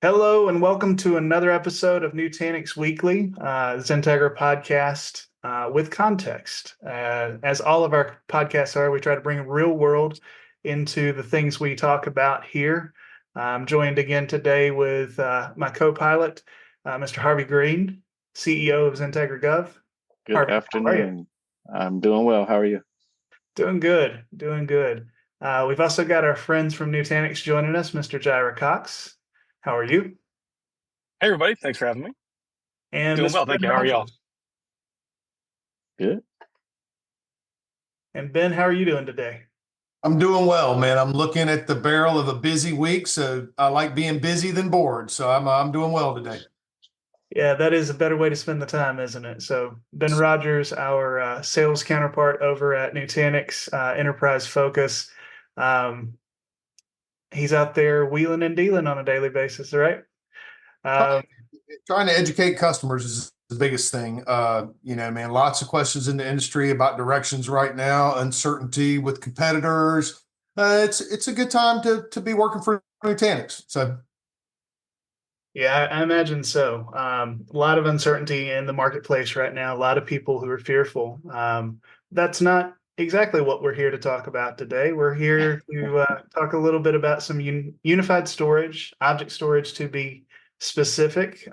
Hello and welcome to another episode of Nutanix Weekly, XenTegra podcast with context. As all of our podcasts are, we try to bring real world into the things we talk about here. I'm joined again today with my co-pilot, Mr. Harvey Green, CEO of XenTegra Gov. Good Harvey, how are you? afternoon. I'm doing well. How are you? Doing good, doing good. We've also got our friends from Nutanix joining us, Mr. Jirah Cox. How are you? Hey everybody, thanks for having me. And Doing Mr. well, thank Ben you. How are y'all? Rogers. Good. And Ben, how are you doing today? I'm doing well, man. I'm looking at the barrel of a busy week, so I like being busy than bored. So I'm doing well today. Yeah, that is a better way to spend the time, isn't it? So Ben Rogers, our sales counterpart over at Nutanix Enterprise Focus, um, he's out there wheeling and dealing on a daily basis, right? Um, Trying to educate customers is the biggest thing. Man, lots of questions in the industry about directions right now, uncertainty with competitors. It's a good time to be working for Nutanix. So yeah, I imagine so. A lot of uncertainty in the marketplace right now. A lot of people who are fearful. That's not exactly what we're here to talk about today. We're here to talk a little bit about some unified storage, object storage to be specific.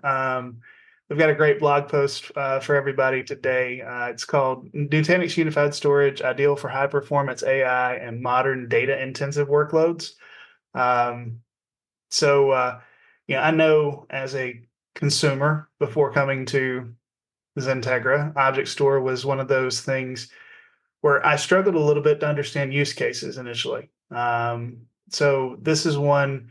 We've got a great blog post for everybody today. It's called Nutanix Unified Storage, Ideal for High Performance AI and Modern Data Intensive Workloads. Um, so, I know as a consumer before coming to XenTegra, Object Store was one of those things where I struggled a little bit to understand use cases initially. So this is one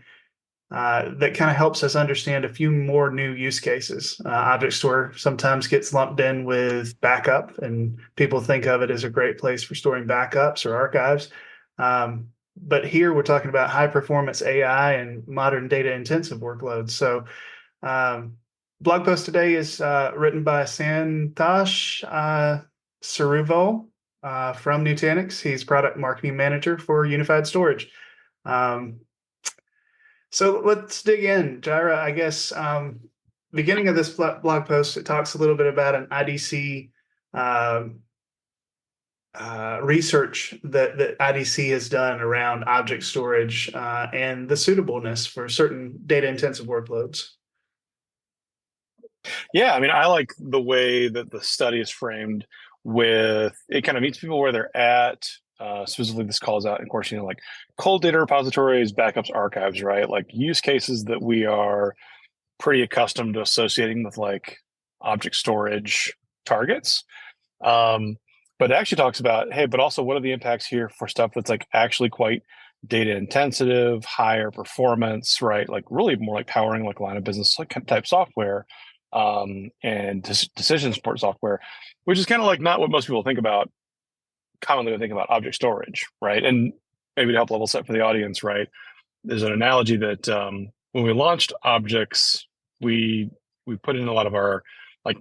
that kind of helps us understand a few more new use cases. Object Store sometimes gets lumped in with backup, and people think of it as a great place for storing backups or archives. But here we're talking about high performance AI and modern data intensive workloads. So, blog post today is written by Santosh Saruval from Nutanix. He's product marketing manager for Unified Storage. Um, so let's dig in, Jirah. I guess beginning of this blog post, it talks a little bit about an IDC research that IDC has done around object storage and the suitableness for certain data intensive workloads. Yeah, I mean, I like the way that the study is framed with it kind of meets people where they're at. Specifically, this calls out, of course, like cold data repositories, backups, archives, right? Like use cases that we are pretty accustomed to associating with like object storage targets. But it actually talks about, hey, but also what are the impacts here for stuff that's like actually quite data intensive, higher performance, right? Like really more like powering like line of business like type software and decision support software, which is kind of like not what most people think about commonly when they think about object storage, right? And maybe to help level set for the audience, right? There's an analogy that when we launched objects, we put in a lot of our like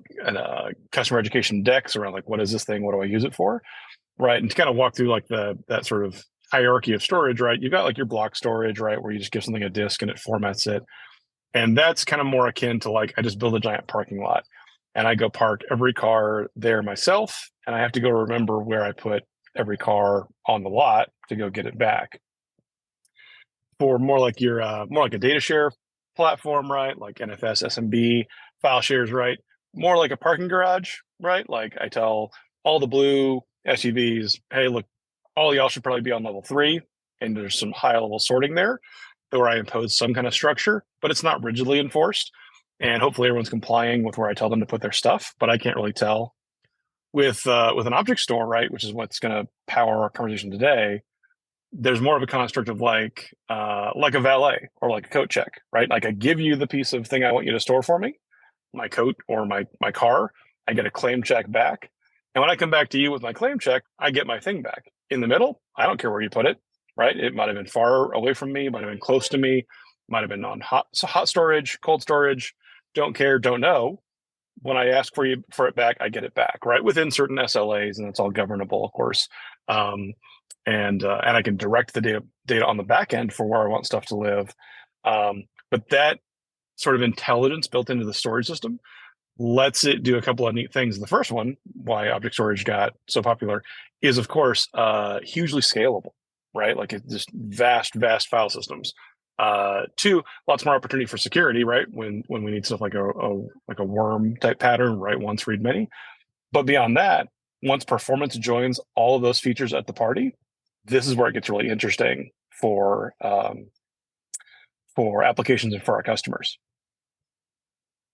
customer education decks around like what is this thing, what do I use it for, right? And to kind of walk through like that sort of hierarchy of storage, right? You've got like your block storage, right, where you just give something a disk and it formats it, and that's kind of more akin to like I just build a giant parking lot and I go park every car there myself, and I have to go remember where I put every car on the lot to go get it back. For more like your more like a data share platform, right? Like NFS, SMB, file shares, right? More like a parking garage, right? Like I tell all the blue SUVs, hey, look, all y'all should probably be on level 3, and there's some high level sorting there where I impose some kind of structure, but it's not rigidly enforced. And hopefully everyone's complying with where I tell them to put their stuff, but I can't really tell. With an object store, right, which is what's going to power our conversation today, there's more of a construct of like a valet or like a coat check, right? Like I give you the piece of thing I want you to store for me, my coat or my car. I get a claim check back, and when I come back to you with my claim check, I get my thing back. In the middle, I don't care where you put it, right? It might have been far away from me, might have been close to me, might have been on hot storage, cold storage. Don't care, don't know. When I ask for it back, I get it back, right? Within certain SLAs, and it's all governable, of course. And I can direct the data on the back end for where I want stuff to live. But that sort of intelligence built into the storage system lets it do a couple of neat things. The first one, why object storage got so popular, is of course hugely scalable, right? Like it's just vast file systems. Two, lots more opportunity for security, right? When we need stuff like a worm type pattern, right? Once read many. But beyond that, once performance joins all of those features at the party, this is where it gets really interesting for applications and for our customers.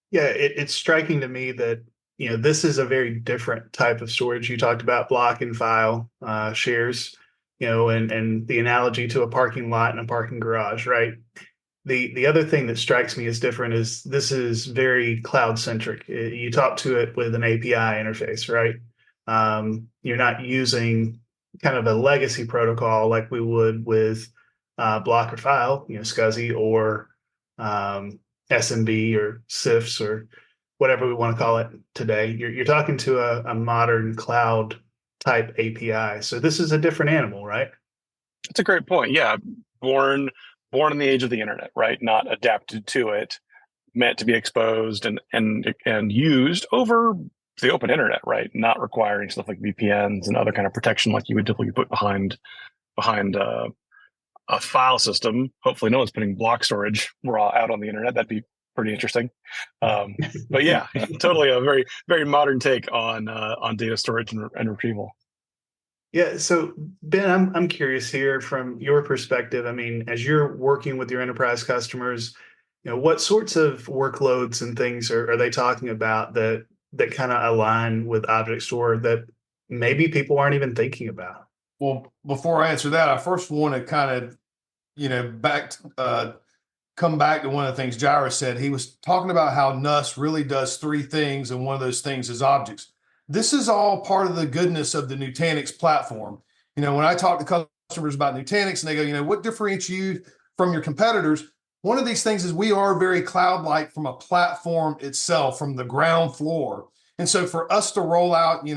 Yeah, it's striking to me that this is a very different type of storage. You talked about block and file shares, and the analogy to a parking lot and a parking garage, right? The other thing that strikes me as different is this is very cloud centric. You talk to it with an API interface, right? You're not using kind of a legacy protocol like we would with block or file, SCSI or SMB or CIFS or whatever we want to call it today. You're talking to a modern cloud type API. So this is a different animal, right? It's a great point. Yeah, born in the age of the internet, right? Not adapted to it, meant to be exposed and used over the open internet, right? Not requiring stuff like VPNs and other kind of protection like you would typically put behind a file system. Hopefully no one's putting block storage raw out on the internet. That'd be pretty interesting. But yeah, totally a very, very modern take on data storage and retrieval. Yeah. So Ben, I'm curious here from your perspective. I mean, as you're working with your enterprise customers, what sorts of workloads and things are they talking about that kind of align with object store that maybe people aren't even thinking about? Well, before I answer that, I first want to kind of, come back to one of the things Jirah said. He was talking about how NUS really does three things, and one of those things is objects. This is all part of the goodness of the Nutanix platform. When I talk to customers about Nutanix and they go, what differentiates you from your competitors? One of these things is we are very cloud-like from a platform itself, from the ground floor. And so for us to roll out,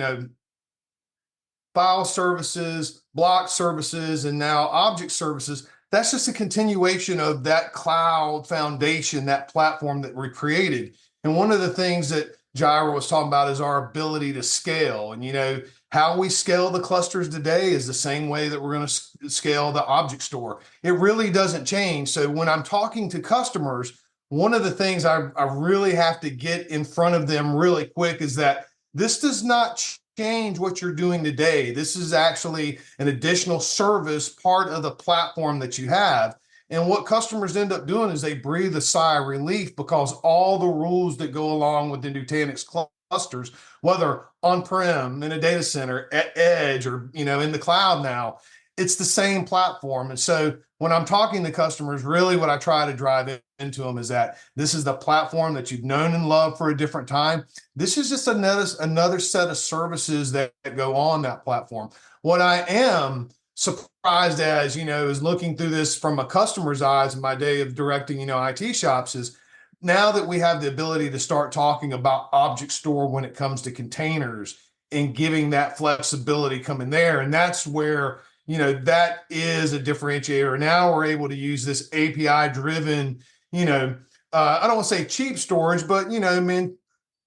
file services, block services, and now object services, that's just a continuation of that cloud foundation, that platform that we created. And one of the things that Jirah was talking about is our ability to scale. And how we scale the clusters today is the same way that we're going to scale the object store. It really doesn't change. So when I'm talking to customers, one of the things I really have to get in front of them really quick is that this does not change what you're doing today. This is actually an additional service, part of the platform that you have. And what customers end up doing is they breathe a sigh of relief because all the rules that go along with the Nutanix clusters, whether on-prem, in a data center, at edge, or in the cloud now, it's the same platform. And so when I'm talking to customers, really what I try to drive into them is that this is the platform that you've known and loved for a different time. This is just another set of services that go on that platform. What I am surprised as, is looking through this from a customer's eyes in my day of directing, IT shops, is now that we have the ability to start talking about object store when it comes to containers and giving that flexibility coming there. And that's where, that is a differentiator. Now we're able to use this API driven, I don't want to say cheap storage, but,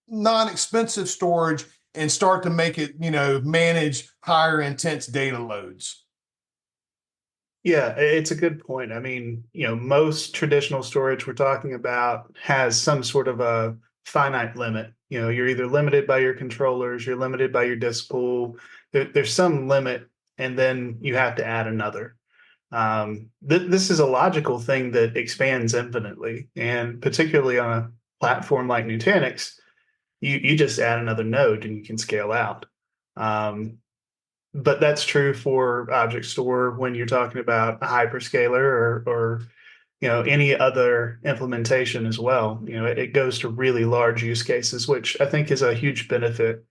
non-expensive storage and start to make it, manage higher intense data loads. Yeah, it's a good point. I mean, most traditional storage we're talking about has some sort of a finite limit. You're either limited by your controllers, you're limited by your disk pool. There's some limit, and then you have to add another. This is a logical thing that expands infinitely, and particularly on a platform like Nutanix, you just add another node and you can scale out. But that's true for object store when you're talking about a hyperscaler or any other implementation as well. It goes to really large use cases, which I think is a huge benefit,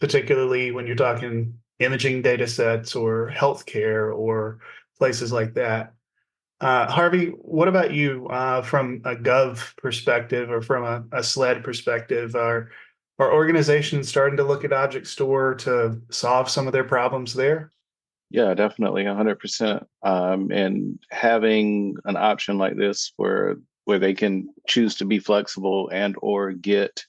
particularly when you're talking imaging data sets or healthcare or places like that. Harvey, what about you from a gov perspective or from a SLED perspective? Are organizations starting to look at object store to solve some of their problems there? Yeah, definitely 100%. And having an option like this where where they can choose to be flexible and or get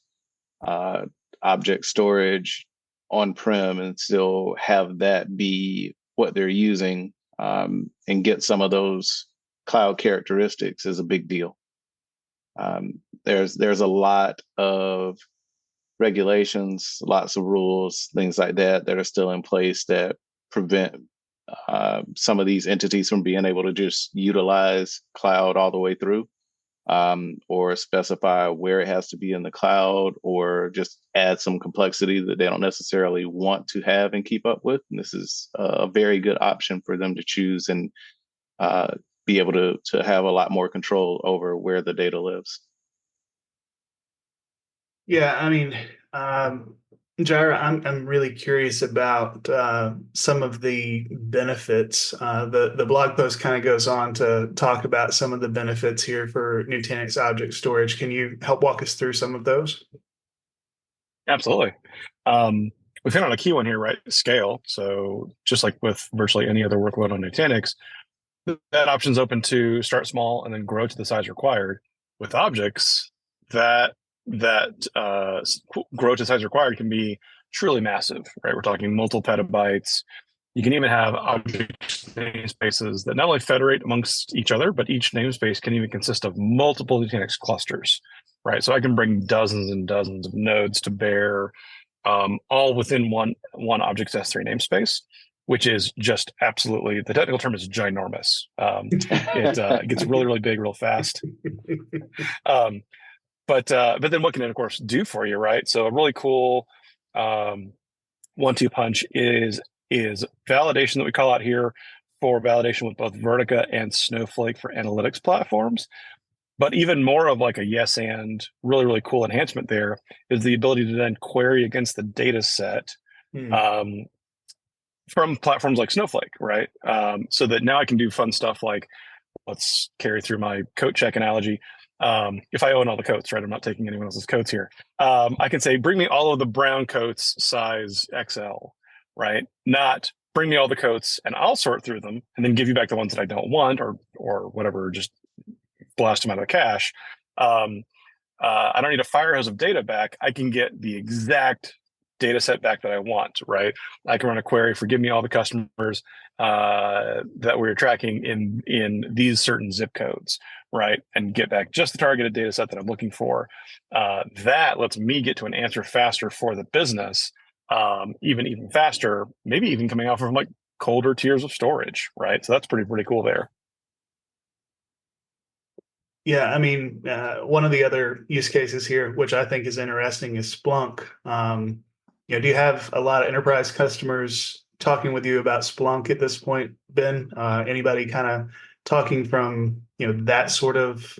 object storage on-prem and still have that be what they're using, and get some of those cloud characteristics is a big deal. There's a lot of regulations, lots of rules, things like that are still in place that prevent some of these entities from being able to just utilize cloud all the way through, or specify where it has to be in the cloud, or just add some complexity that they don't necessarily want to have and keep up with. And this is a very good option for them to choose and be able to have a lot more control over where the data lives. Yeah, I mean, Jirah, I'm really curious about some of the benefits. The blog post kind of goes on to talk about some of the benefits here for Nutanix Object Storage. Can you help walk us through some of those? Absolutely. We've hit on a key one here, right? Scale. So just like with virtually any other workload on Nutanix, that option's open to start small and then grow to the size required. With objects, that grow to size required can be truly massive, right? We're talking multiple petabytes. You can even have object namespaces that not only federate amongst each other, but each namespace can even consist of multiple Nutanix clusters, right? So I can bring dozens and dozens of nodes to bear, all within one object's S3 namespace, which is just absolutely, the technical term is ginormous. It gets really, really big real fast. But then what can it, of course, do for you, right? So a really cool 1-2 punch is validation that we call out here for validation with both Vertica and Snowflake for analytics platforms. But even more of like a yes and really, really cool enhancement there is the ability to then query against the data set from platforms like Snowflake, right? So that now I can do fun stuff like, let's carry through my coat check analogy. If I own all the coats, right? I'm not taking anyone else's coats here. I can say, bring me all of the brown coats size XL, right? Not bring me all the coats and I'll sort through them and then give you back the ones that I don't want or whatever, just blast them out of the cache. I don't need a fire hose of data back. I can get the exact data set back that I want, right? I can run a query for give me all the customers that we're tracking in these certain zip codes, right? And get back just the targeted data set that I'm looking for. That lets me get to an answer faster for the business, even faster, maybe even coming off of like colder tiers of storage, right? So that's pretty cool there. Yeah, I mean, one of the other use cases here, which I think is interesting, is Splunk. Do you have a lot of enterprise customers talking with you about Splunk at this point, Ben? Anybody kind of talking from that sort of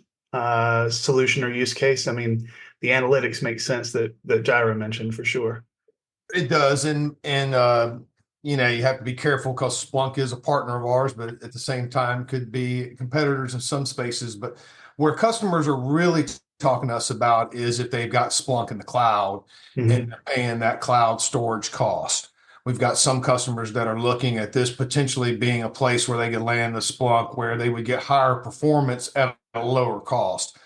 solution or use case? I mean, the analytics make sense that Jirah mentioned for sure. It does, and you have to be careful because Splunk is a partner of ours, but at the same time could be competitors in some spaces. But where customers are really talking to us about is if they've got Splunk in the cloud and they're paying that cloud storage cost. We've got some customers that are looking at this potentially being a place where they could land the Splunk, where they would get higher performance at a lower cost.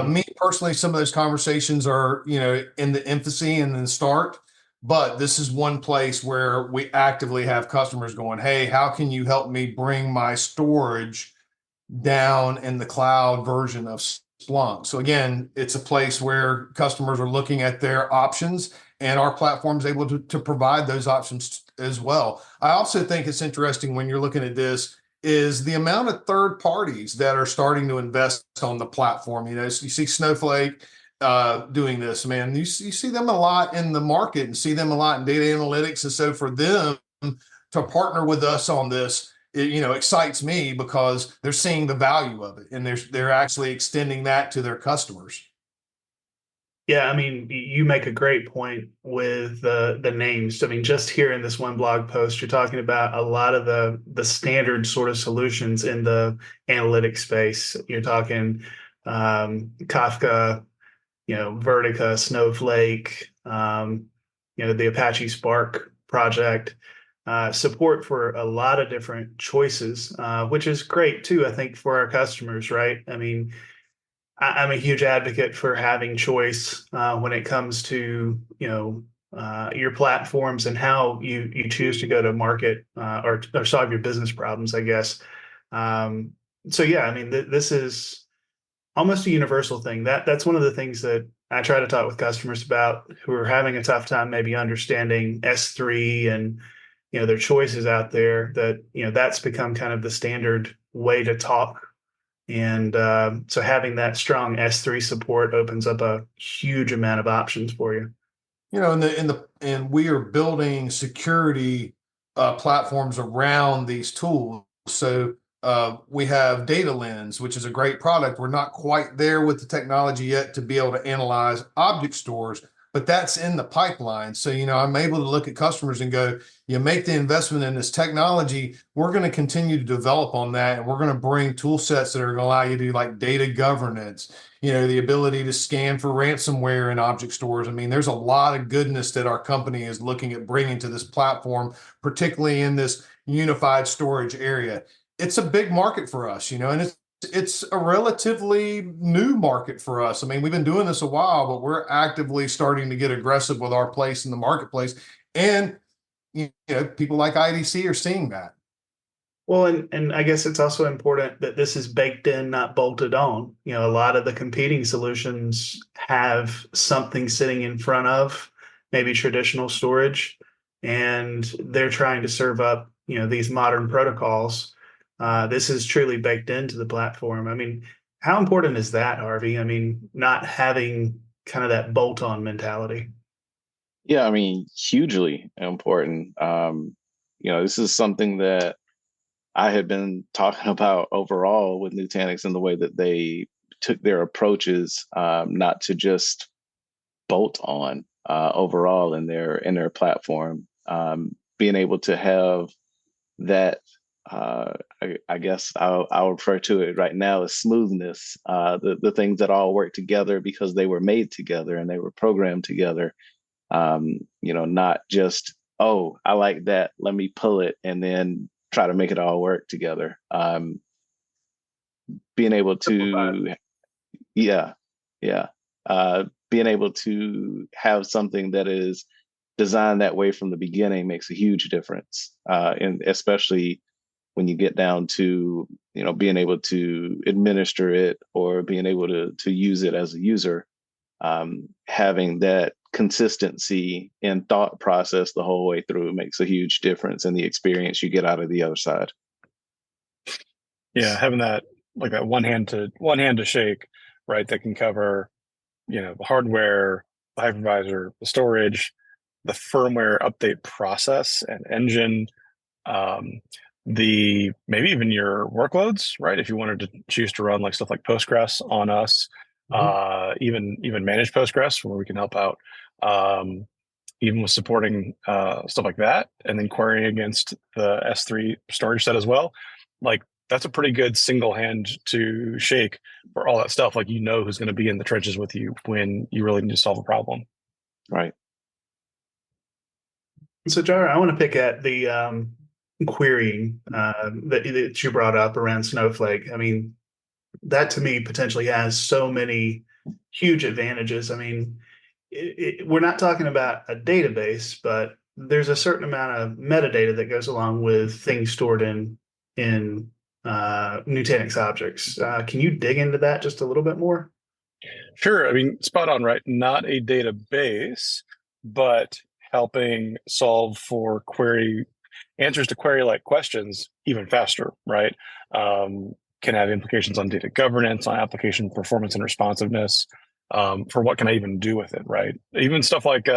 Me personally, some of those conversations are, in the infancy and the start, but this is one place where we actively have customers going, hey, how can you help me bring my storage down in the cloud version of Splunk? So again, it's a place where customers are looking at their options, and our platform is able to provide those options as well. I also think it's interesting when you're looking at this is the amount of third parties that are starting to invest on the platform. You see Snowflake doing this, man. You see them a lot in the market and see them a lot in data analytics. And so for them to partner with us on this, it excites me because they're seeing the value of it and they're actually extending that to their customers. Yeah, I mean, you make a great point with the names. I mean, just here in this one blog post, you're talking about a lot of the standard sort of solutions in the analytics space. You're talking Kafka, Vertica, Snowflake, the Apache Spark project, support for a lot of different choices, which is great too, I think, for our customers, right? I mean, I'm a huge advocate for having choice when it comes to, your platforms and how you choose to go to market or solve your business problems, I guess. Um, so yeah, I mean, this is almost a universal thing. That's one of the things that I try to talk with customers about who are having a tough time maybe understanding S3 and their choices out there. That that's become kind of the standard way to talk, and so having that strong S3 support opens up a huge amount of options for you. And we are building security platforms around these tools. So we have Data Lens, which is a great product. We're not quite there with the technology yet to be able to analyze object stores, but that's in the pipeline. So, I'm able to look at customers and go, you make the investment in this technology, we're going to continue to develop on that. And we're going to bring tool sets that are going to allow you to do like data governance, the ability to scan for ransomware in object stores. I mean, there's a lot of goodness that our company is looking at bringing to this platform, particularly in this unified storage area. It's a big market for us, and it's a relatively new market for us. I mean, we've been doing this a while, but we're actively starting to get aggressive with our place in the marketplace. And people like IDC are seeing that. Well, and I guess it's also important that this is baked in, not bolted on. A lot of the competing solutions have something sitting in front of maybe traditional storage, and they're trying to serve up, these modern protocols. This is truly baked into the platform. I mean, how important is that, Harvey? I mean, not having kind of that bolt-on mentality. Yeah, I mean, hugely important. This is something that I had been talking about overall with Nutanix and the way that they took their approaches, not to just bolt on overall in their platform, being able to have that. I guess I'll refer to it right now as smoothness. The things that all work together because they were made together and they were programmed together. Not just, oh, I like that, let me pull it and then try to make it all work together. Being able to, yeah, yeah, being able to have something that is designed that way from the beginning makes a huge difference, and especially when you get down to being able to administer it or being able to use it as a user, having that consistency in thought process the whole way through makes a huge difference in the experience you get out of the other side. Yeah, having that like that one hand to shake, right? That can cover, the hardware, the hypervisor, the storage, the firmware update process and engine, the maybe even your workloads, right? If you wanted to choose to run like stuff like Postgres on us, even manage Postgres where we can help out, even with supporting stuff like that, and then querying against the S3 storage set as well. Like that's a pretty good single hand to shake for all that stuff. Like who's going to be in the trenches with you when you really need to solve a problem. Right. So, Jirah, I want to pick at the querying that you brought up around Snowflake. I mean, that to me potentially has so many huge advantages. I mean, we're not talking about a database, but there's a certain amount of metadata that goes along with things stored in Nutanix objects. Can you dig into that just a little bit more? Sure. I mean, spot on, right? Not a database, but helping solve for answers to query-like questions even faster, right? Can have implications on data governance, on application performance and responsiveness. For what can I even do with it, right? Even stuff like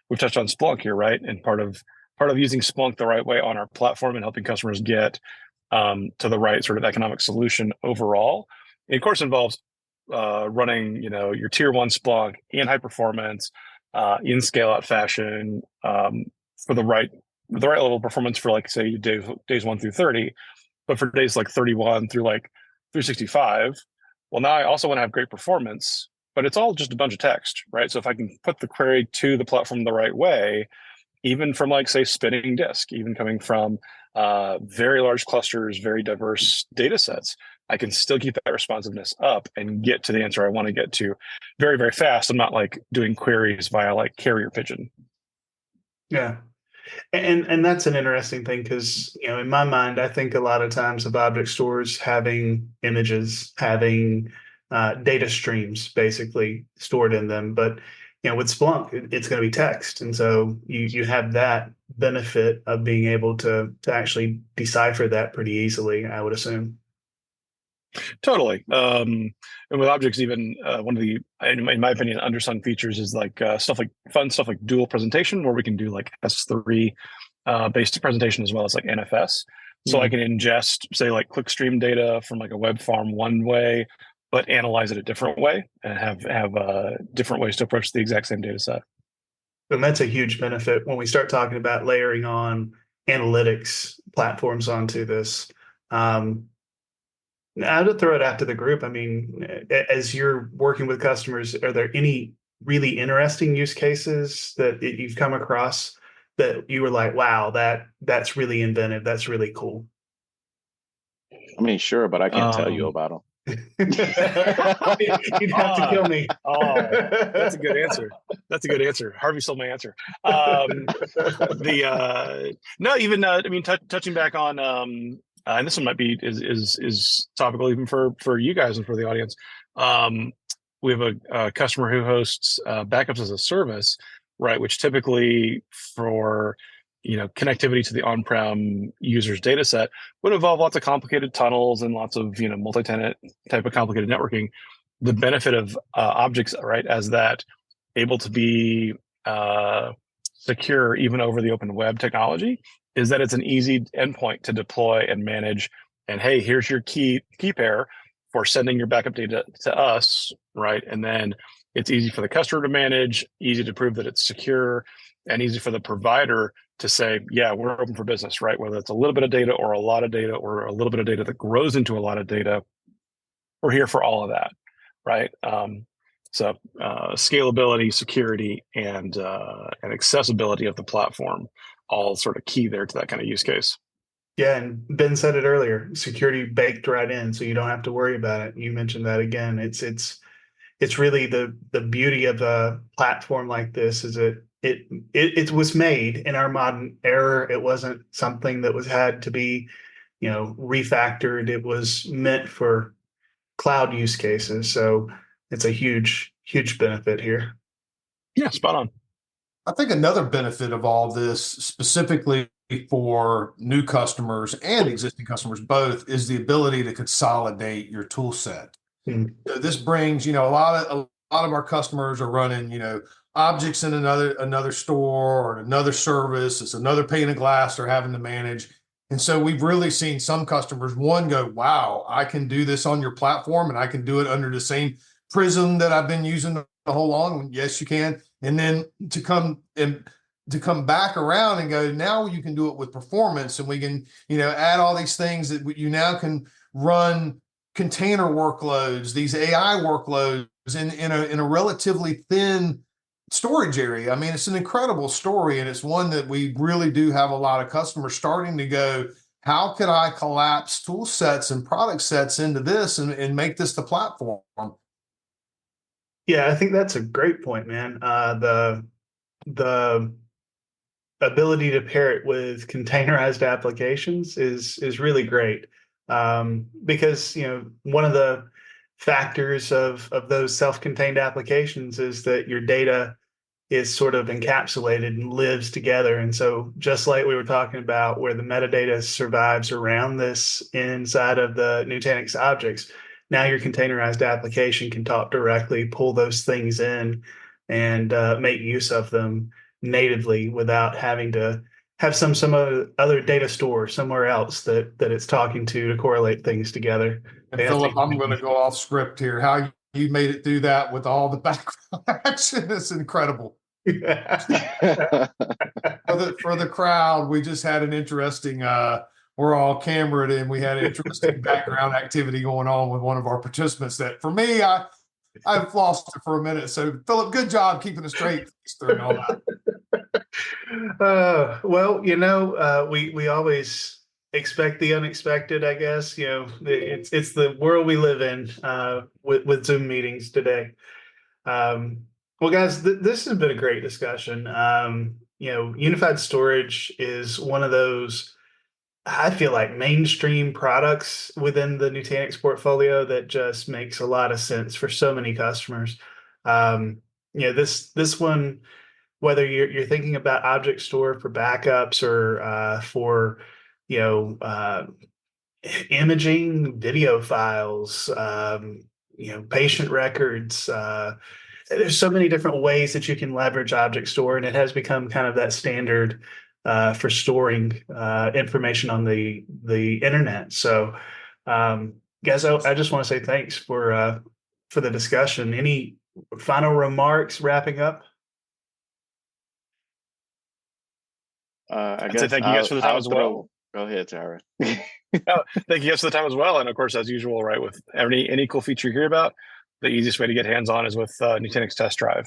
we've touched on Splunk here, right? And part of using Splunk the right way on our platform and helping customers get to the right sort of economic solution overall, it of course involves running, your tier 1 Splunk in high performance, in scale out fashion, for the right level of performance for like say days 1 through 30, but for days like 31 through like 365. Well, now I also want to have great performance, but it's all just a bunch of text, right? So if I can put the query to the platform the right way, even from like say spinning disk, even coming from very large clusters, very diverse data sets, I can still keep that responsiveness up and get to the answer I want to get to very, very fast. I'm not like doing queries via like carrier pigeon. Yeah. And that's an interesting thing because, in my mind, I think a lot of times of object stores having images, having data streams basically stored in them. But, with Splunk, it's going to be text. And so you have that benefit of being able to actually decipher that pretty easily, I would assume. Totally. And with objects, even one of the, in my opinion, undersung features is like fun stuff like dual presentation, where we can do like S3 based presentation as well as like NFS. So I can ingest, say, like clickstream data from like a web farm one way, but analyze it a different way and have different ways to approach the exact same data set. And that's a huge benefit when we start talking about layering on analytics platforms onto this. Now, to throw it out to the group, I mean, as you're working with customers, are there any really interesting use cases that you've come across that you were like, wow, that's really inventive, that's really cool? I mean, sure, but I can't tell you about them. You'd have to kill me. That's a good answer. That's a good answer. Harvey stole my answer. No, even I mean, touching back on, and this one might be is topical even for you guys and for the audience. We have a customer who hosts backups as a service, right? Which typically for connectivity to the on-prem user's data set would involve lots of complicated tunnels and lots of multi-tenant type of complicated networking. The benefit of objects, right, as that able to be secure even over the open web technology, is that it's an easy endpoint to deploy and manage. And hey, here's your key pair for sending your backup data to us, right? And then it's easy for the customer to manage, easy to prove that it's secure, and easy for the provider to say, yeah, we're open for business, right? Whether it's a little bit of data or a lot of data or a little bit of data that grows into a lot of data, we're here for all of that, right? So scalability, security, and accessibility of the platform, all sort of key there to that kind of use case. Yeah, and Ben said it earlier, security baked right in, so you don't have to worry about it. You mentioned that again. It's really the beauty of a platform like this is it was made in our modern era. It wasn't something that had to be, refactored. It was meant for cloud use cases. So it's a huge, huge benefit here. Yeah, spot on. I think another benefit of all this, specifically for new customers and existing customers both, is the ability to consolidate your tool set. So this brings, a lot of our customers are running, objects in another store or another service. It's another pane of glass they're having to manage. And so we've really seen some customers, one, go, wow, I can do this on your platform and I can do it under the same prism that I've been using the whole long. Yes, you can. And then to come back around and go, now you can do it with performance, and we can, add all these things that you now can run container workloads, these AI workloads in a relatively thin storage area. I mean, it's an incredible story, and it's one that we really do have a lot of customers starting to go, how can I collapse tool sets and product sets into this and make this the platform? Yeah, I think that's a great point, man. The ability to pair it with containerized applications is really great, because one of the factors of those self-contained applications is that your data is sort of encapsulated and lives together. And so just like we were talking about where the metadata survives around this inside of the Nutanix objects, now your containerized application can talk directly, pull those things in, and make use of them natively without having to have some other data store somewhere else that it's talking to correlate things together. And Philip, I'm going to go off script here. How you made it through that with all the background action is incredible. For the crowd, we just had an interesting we're all cameraed and we had interesting background activity going on with one of our participants that for me, I've lost it for a minute. So Philip, good job keeping a straight face during all that. Well, we always expect the unexpected, I guess. It's the world we live in with Zoom meetings today. Well, guys, this has been a great discussion. Unified storage is one of those, I feel like, mainstream products within the Nutanix portfolio that just makes a lot of sense for so many customers. This one, whether you're thinking about object store for backups or for you know imaging, video files, patient records. There's so many different ways that you can leverage object store, and it has become kind of that standard for storing information on the internet. So, guys, I just want to say thanks for the discussion. Any final remarks wrapping up? I I'd say guess thank you guys for the time as well. Go ahead, Jirah. Oh, thank you guys for the time as well. And of course, as usual, right, with any cool feature you hear about, the easiest way to get hands-on is with Nutanix Test Drive.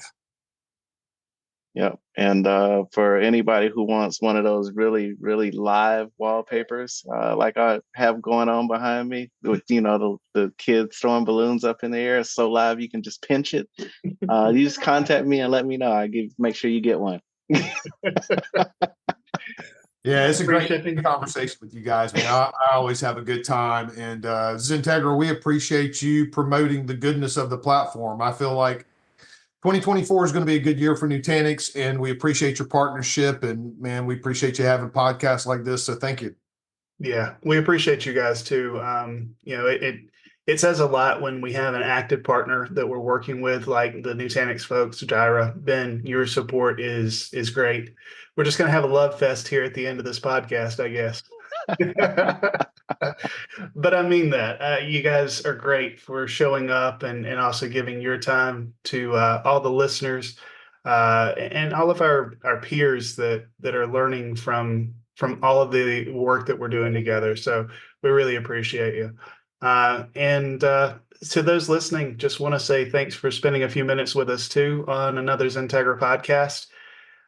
Yep. And for anybody who wants one of those really, really live wallpapers, like I have going on behind me, with the kids throwing balloons up in the air, it's so live you can just pinch it. You just contact me and let me know. Make sure you get one. Yeah, it's a great conversation with you guys, man. I always have a good time. And XenTegra, we appreciate you promoting the goodness of the platform. I feel like 2024 is going to be a good year for Nutanix, and we appreciate your partnership. And man, we appreciate you having podcasts like this. So thank you. Yeah, we appreciate you guys too. It says a lot when we have an active partner that we're working with, like the Nutanix folks. Jirah, Ben, your support is great. We're just going to have a love fest here at the end of this podcast, I guess. But I mean that. You guys are great for showing up and also giving your time to all the listeners and all of our peers that are learning from all of the work that we're doing together. So we really appreciate you. And to those listening, just want to say thanks for spending a few minutes with us too on another XenTegra podcast,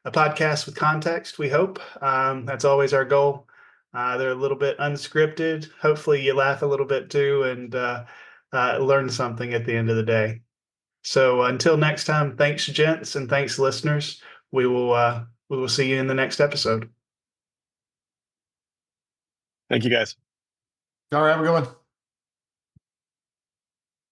a podcast with context, we hope. That's always our goal. They're a little bit unscripted. Hopefully you laugh a little bit too and learn something at the end of the day. So until next time, thanks, gents, and thanks, listeners. We will see you in the next episode. Thank you, guys. All right, have a good one.